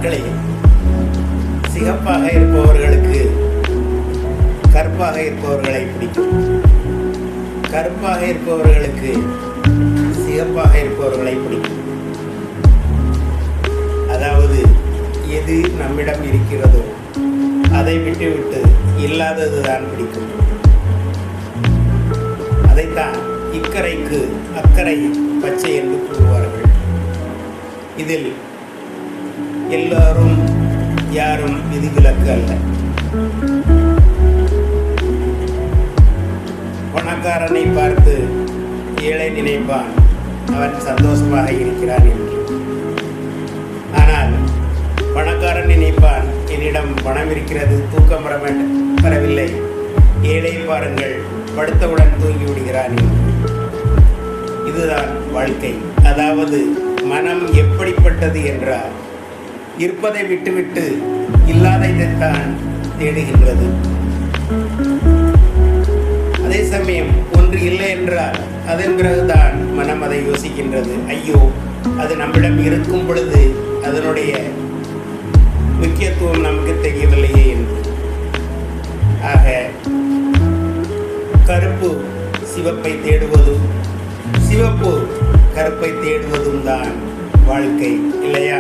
மக்களே, சிகப்பாக இருப்பவர்களுக்கு கருப்பாக இருப்பவர்களை பிடிக்கும், கருப்பாக இருப்பவர்களுக்கு சிகப்பாக இருப்பவர்களை பிடிக்கும். அதாவது எது நம்மிடம் இருக்கிறதோ அதை விட்டுவிட்டு இல்லாதது தான் பிடிக்கும். அதைத்தான் இக்கரைக்கு அக்கறை பச்சை என்று கூறுவார்கள். இதில் எல்லோரும் யாரும் விதிவிலக்கு அல்ல. பணக்காரனை பார்த்து ஏழை நினைப்பான் அவன் சந்தோஷமாக இருக்கிறான் என்று. ஆனால் பணக்காரன் நினைப்பான் என்னிடம் பணம் இருக்கிறது, தூக்கம் வரவில்லை, ஏழை பாருங்கள் படுத்தவுடன் தூங்கி விடுகிறான் என்று. இதுதான் வாழ்க்கை. அதாவது மனம் எப்படிப்பட்டது என்றால் இருப்பதை விட்டுவிட்டு இல்லாததைத்தான் தேடுகின்றது. அதே சமயம் ஒன்று இல்லை என்றால் அதன் பிறகுதான் மனம் அதை யோசிக்கின்றது. ஐயோ, அது நம்மிடம் இருக்கும் பொழுது அதனுடைய முக்கியத்துவம் நமக்கு தெரியவில்லையே என்று. ஆக கருப்பு சிவப்பை தேடுவதும் சிவப்பு கருப்பை தேடுவதும் தான் வாழ்க்கை, இல்லையா?